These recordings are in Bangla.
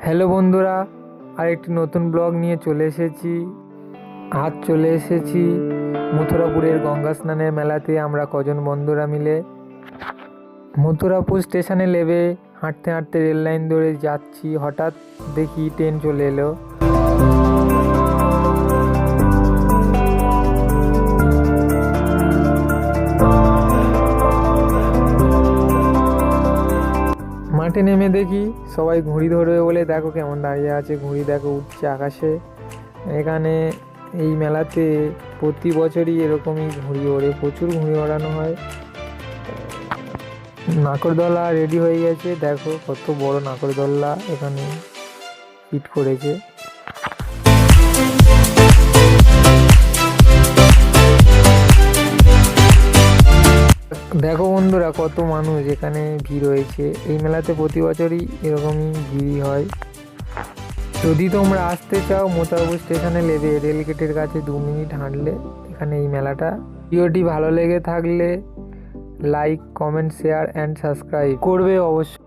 হ্যালো বন্ধুরা, আরেকটি নতুন ব্লগ নিয়ে চলে এসেছি। আজ চলে এসেছি মথুরাপুরের গঙ্গা স্নানের মেলাতে। আমরা কজন বন্ধুরা মিলে মথুরাপুর স্টেশনে নেমে হাঁটতে হাঁটতে রেল লাইন ধরে যাচ্ছি। হঠাৎ দেখি ট্রেন চলে এলো। মাঠে নেমে দেখি সবাই ঘুড়ি ধরবে বলে দেখো কেমন দাঁড়িয়ে আছে। ঘুড়ি দেখো উঠছে আকাশে। এখানে এই মেলাতে প্রতি বছরই এরকমই ঘুড়ি ওড়ে, প্রচুর ঘুড়ি ওড়ানো হয়। নাকরদোলা রেডি হয়ে গেছে, দেখো কত বড় নাকরদোলা এখানে ফিট করেছে। দেখো বন্ধুরা কত মানুষ এখানে ভিড় হয়েছে। এই মেলাতে প্রতি বছরই এরকমই ভিড় হয়। যদি তোমরা আসতে চাও মথুরাপুর স্টেশনে নেমে রেলগেটের কাছে 2 মিনিট হাঁটলে এখানে এই মেলাটা। ভিডিওটি ভালো লেগে থাকলে like, comment, share and subscribe করবে অবশ্যই।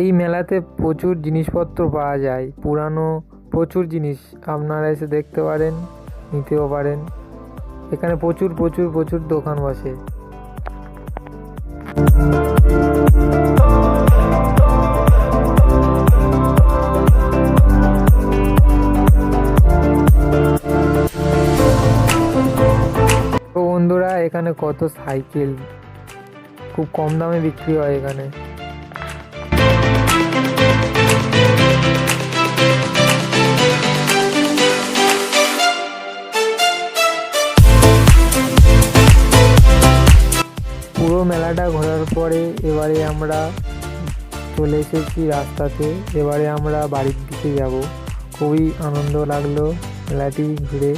এই মেলাতে প্রচুর জিনিসপত্র পাওয়া যায়, পুরানো প্রচুর জিনিস আপনারা এসে দেখতে পারেন, নিতেও পারেন। এখানে প্রচুর প্রচুর প্রচুর দোকান বসে। তো বন্ধুরা এখানে কত সাইকেল খুব কম দামে বিক্রি হয় এখানে। পুরো মেলাটা ঘোরার পরে এবারে আমরা চলে এসেছি রাস্তাতে। এবারে আমরা বাড়ির দিকে যাব। খুবই আনন্দ লাগলো মেলাটি ঘুরে।